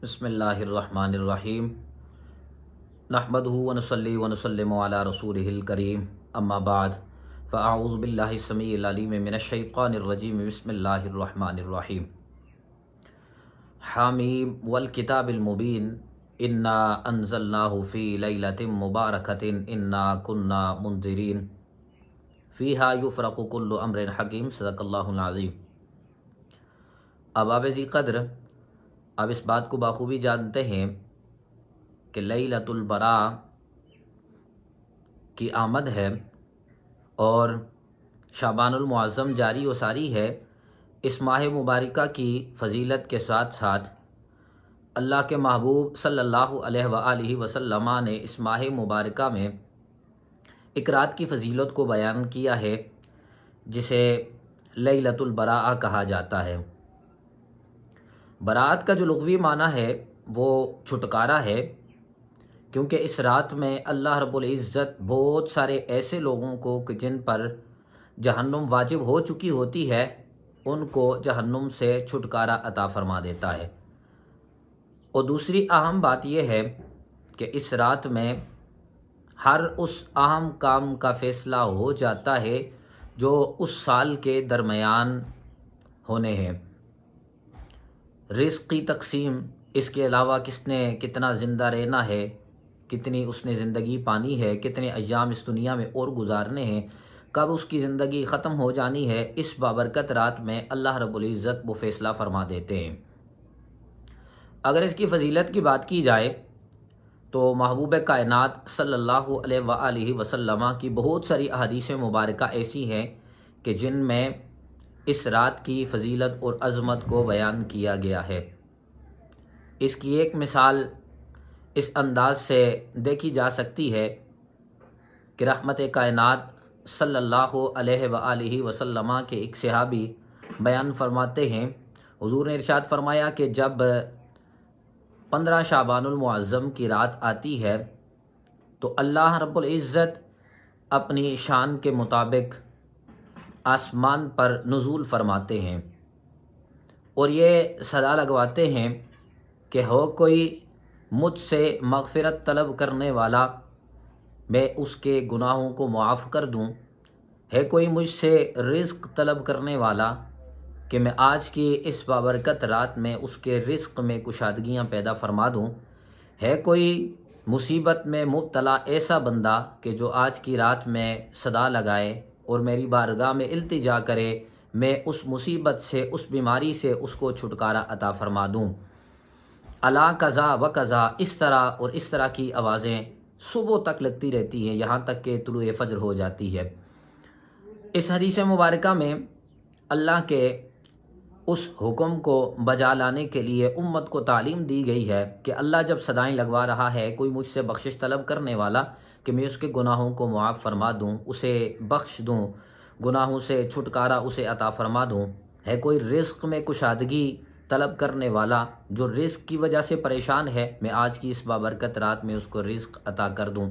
بسم اللہ الرحمن الرحیم نحمدہ ونصلی ونسلم علی رسولہ الکریم اما بعد فاعوذ باللہ السمیع العلیم من الشیطان الرجیم بسم اللہ الرحمن الرحیم حامیم والکتاب المبین انا انزلناہ فی لیلۃ مبارکۃ انا کنا منذرین فیہا یفرق کل امر حکیم صدق اللہ العظیم۔ اب آپ ذی قدر اب اس بات کو بخوبی جانتے ہیں کہ لیلۃ البراء کی آمد ہے اور شعبان المعظم جاری و ساری ہے۔ اس ماہ مبارکہ کی فضیلت کے ساتھ ساتھ اللہ کے محبوب صلی اللہ علیہ وآلہ وسلم نے اس ماہ مبارکہ میں ایک رات کی فضیلت کو بیان کیا ہے جسے لیلۃ البراء کہا جاتا ہے۔ برات کا جو لغوی معنی ہے وہ چھٹکارا ہے، کیونکہ اس رات میں اللہ رب العزت بہت سارے ایسے لوگوں کو کہ جن پر جہنم واجب ہو چکی ہوتی ہے ان کو جہنم سے چھٹکارا عطا فرما دیتا ہے۔ اور دوسری اہم بات یہ ہے کہ اس رات میں ہر اس اہم کام کا فیصلہ ہو جاتا ہے جو اس سال کے درمیان ہونے ہیں۔ رزق کی تقسیم، اس کے علاوہ کس نے کتنا زندہ رہنا ہے، کتنی اس نے زندگی پانی ہے، کتنے ایام اس دنیا میں اور گزارنے ہیں، کب اس کی زندگی ختم ہو جانی ہے، اس بابرکت رات میں اللہ رب العزت وہ فیصلہ فرما دیتے ہیں۔ اگر اس کی فضیلت کی بات کی جائے تو محبوب کائنات صلی اللہ علیہ وآلہ وسلم کی بہت ساری احادیث مبارکہ ایسی ہیں کہ جن میں اس رات کی فضیلت اور عظمت کو بیان کیا گیا ہے۔ اس کی ایک مثال اس انداز سے دیکھی جا سکتی ہے کہ رحمت کائنات صلی اللہ علیہ وآلہ وسلم کے ایک صحابی بیان فرماتے ہیں، حضور نے ارشاد فرمایا کہ جب 15 شعبان المعظم کی رات آتی ہے تو اللہ رب العزت اپنی شان کے مطابق آسمان پر نزول فرماتے ہیں اور یہ صدا لگواتے ہیں کہ ہو کوئی مجھ سے مغفرت طلب کرنے والا، میں اس کے گناہوں کو معاف کر دوں، ہے کوئی مجھ سے رزق طلب کرنے والا کہ میں آج کی اس بابرکت رات میں اس کے رزق میں کشادگیاں پیدا فرما دوں، ہے کوئی مصیبت میں مبتلا ایسا بندہ کہ جو آج کی رات میں صدا لگائے اور میری بارگاہ میں التجا کرے، میں اس مصیبت سے، اس بیماری سے اس کو چھٹکارا عطا فرما دوں۔ الا قضا و قضا، اس طرح اور اس طرح کی آوازیں صبح تک لگتی رہتی ہیں، یہاں تک کہ طلوع فجر ہو جاتی ہے۔ اس حدیث مبارکہ میں اللہ کے اس حکم کو بجا لانے کے لیے امت کو تعلیم دی گئی ہے کہ اللہ جب صدائیں لگوا رہا ہے کوئی مجھ سے بخشش طلب کرنے والا کہ میں اس کے گناہوں کو معاف فرما دوں، اسے بخش دوں، گناہوں سے چھٹکارا اسے عطا فرما دوں، ہے کوئی رزق میں کشادگی طلب کرنے والا جو رزق کی وجہ سے پریشان ہے، میں آج کی اس بابرکت رات میں اس کو رزق عطا کر دوں،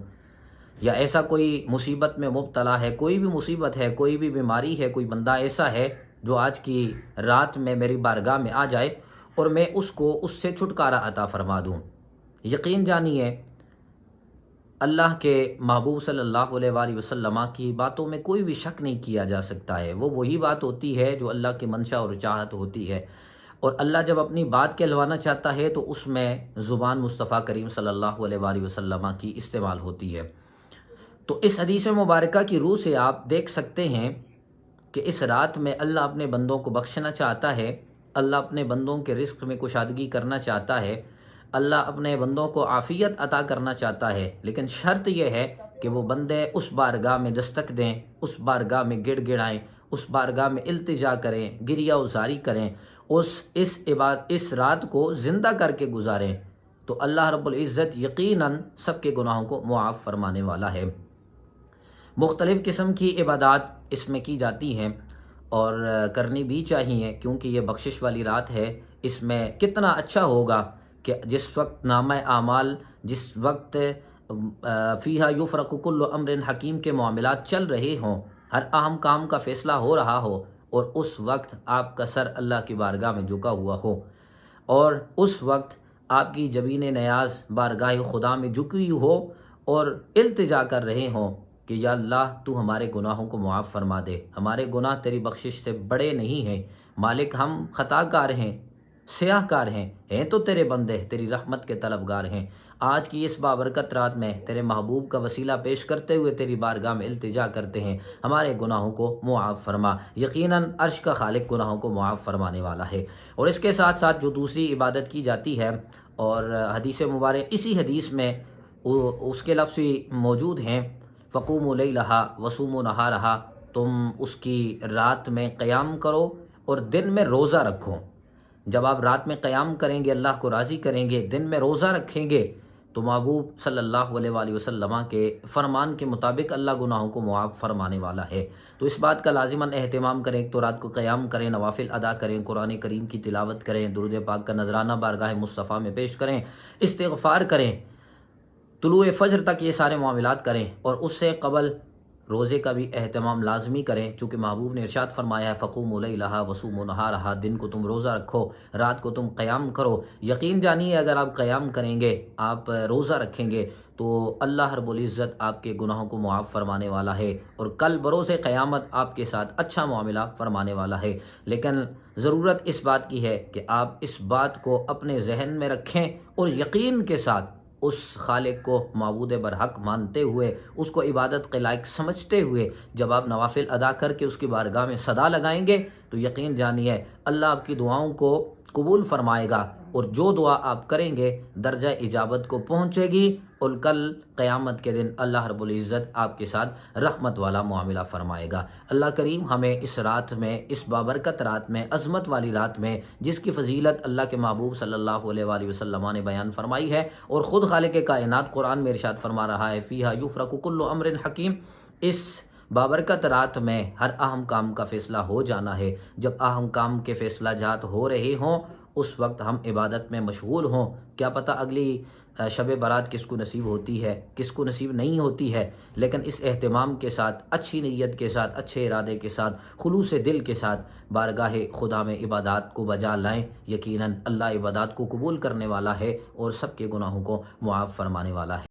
یا ایسا کوئی مصیبت میں مبتلا ہے، کوئی بھی مصیبت ہے، کوئی بھی بیماری ہے، کوئی بندہ ایسا ہے جو آج کی رات میں میری بارگاہ میں آ جائے اور میں اس کو اس سے چھٹکارا عطا فرما دوں۔ یقین جانیے اللہ کے محبوب صلی اللہ علیہ وآلہ وسلم کی باتوں میں کوئی بھی شک نہیں کیا جا سکتا ہے، وہ وہی بات ہوتی ہے جو اللہ کی منشا اور چاہت ہوتی ہے، اور اللہ جب اپنی بات کہلوانا چاہتا ہے تو اس میں زبان مصطفیٰ کریم صلی اللہ علیہ وآلہ وسلم کی استعمال ہوتی ہے۔ تو اس حدیث مبارکہ کی روح سے آپ دیکھ سکتے ہیں کہ اس رات میں اللہ اپنے بندوں کو بخشنا چاہتا ہے، اللہ اپنے بندوں کے رزق میں کشادگی کرنا چاہتا ہے، اللہ اپنے بندوں کو عافیت عطا کرنا چاہتا ہے، لیکن شرط یہ ہے کہ وہ بندے اس بارگاہ میں دستک دیں، اس بارگاہ میں گڑ گڑائیں، اس بارگاہ میں التجا کریں، گریہ وزاری کریں، اس رات کو زندہ کر کے گزاریں، تو اللہ رب العزت یقیناً سب کے گناہوں کو معاف فرمانے والا ہے۔ مختلف قسم کی عبادات اس میں کی جاتی ہیں اور کرنی بھی چاہیے، کیونکہ یہ بخشش والی رات ہے۔ اس میں کتنا اچھا ہوگا کہ جس وقت نامہ اعمال، جس وقت فیہا یفرق کل امر حکیم کے معاملات چل رہے ہوں، ہر اہم کام کا فیصلہ ہو رہا ہو، اور اس وقت آپ کا سر اللہ کی بارگاہ میں جھکا ہوا ہو، اور اس وقت آپ کی جبین نیاز بارگاہ خدا میں جھکی ہو اور التجا کر رہے ہوں کہ یا اللہ تو ہمارے گناہوں کو معاف فرما دے، ہمارے گناہ تیری بخشش سے بڑے نہیں ہیں، مالک ہم خطا کار ہیں، سیاہ کار ہیں تو تیرے بندے تیری رحمت کے طلبگار ہیں۔ آج کی اس بابرکت رات میں تیرے محبوب کا وسیلہ پیش کرتے ہوئے تیری بارگاہ میں التجا کرتے ہیں، ہمارے گناہوں کو معاف فرما، یقیناً عرش کا خالق گناہوں کو معاف فرمانے والا ہے۔ اور اس کے ساتھ ساتھ جو دوسری عبادت کی جاتی ہے، اور حدیث مبارک اسی حدیث میں اس کے لفظ بھی موجود ہیں، فقوموا لیلہا وصوموا نہارہا، تم اس کی رات میں قیام کرو اور دن میں روزہ رکھو۔ جب آپ رات میں قیام کریں گے، اللہ کو راضی کریں گے، دن میں روزہ رکھیں گے، تو محبوب صلی اللہ علیہ وآلہ وسلم کے فرمان کے مطابق اللہ گناہوں کو معاف فرمانے والا ہے۔ تو اس بات کا لازماً اہتمام کریں، تو رات کو قیام کریں، نوافل ادا کریں، قرآن کریم کی تلاوت کریں، درود پاک کا نذرانہ بارگاہ مصطفیٰ میں پیش کریں، استغفار کریں، طلوع فجر تک یہ سارے معاملات کریں، اور اس سے قبل روزے کا بھی اہتمام لازمی کریں، چونکہ محبوب نے ارشاد فرمایا ہے فقوموا لیلہا وصوموا نہارہا، دن کو تم روزہ رکھو، رات کو تم قیام کرو۔ یقین جانیے اگر آپ قیام کریں گے، آپ روزہ رکھیں گے، تو اللہ رب العزت آپ کے گناہوں کو معاف فرمانے والا ہے، اور کل بروز قیامت آپ کے ساتھ اچھا معاملہ فرمانے والا ہے۔ لیکن ضرورت اس بات کی ہے کہ آپ اس بات کو اپنے ذہن میں رکھیں اور یقین کے ساتھ اس خالق کو معبود برحق مانتے ہوئے، اس کو عبادت کے لائق سمجھتے ہوئے جب آپ نوافل ادا کر کے اس کی بارگاہ میں صدا لگائیں گے، تو یقین جانیے اللہ آپ کی دعاؤں کو قبول فرمائے گا، اور جو دعا آپ کریں گے درجہ اجابت کو پہنچے گی، اور کل قیامت کے دن اللہ رب العزت آپ کے ساتھ رحمت والا معاملہ فرمائے گا۔ اللہ کریم ہمیں اس رات میں، اس بابرکت رات میں، عظمت والی رات میں، جس کی فضیلت اللہ کے محبوب صلی اللہ علیہ وآلہ وسلم نے بیان فرمائی ہے، اور خود خالق کائنات قرآن میں ارشاد فرما رہا ہے فیہا یفرق کل امر حکیم، اس بابرکت رات میں ہر اہم کام کا فیصلہ ہو جانا ہے۔ جب اہم کام کے فیصلہ جات ہو رہے ہوں، اس وقت ہم عبادت میں مشغول ہوں، کیا پتہ اگلی شب برات کس کو نصیب ہوتی ہے، کس کو نصیب نہیں ہوتی ہے، لیکن اس اہتمام کے ساتھ، اچھی نیت کے ساتھ، اچھے ارادے کے ساتھ، خلوص دل کے ساتھ بارگاہ خدا میں عبادات کو بجا لائیں، یقیناً اللہ عبادات کو قبول کرنے والا ہے اور سب کے گناہوں کو معاف فرمانے والا ہے۔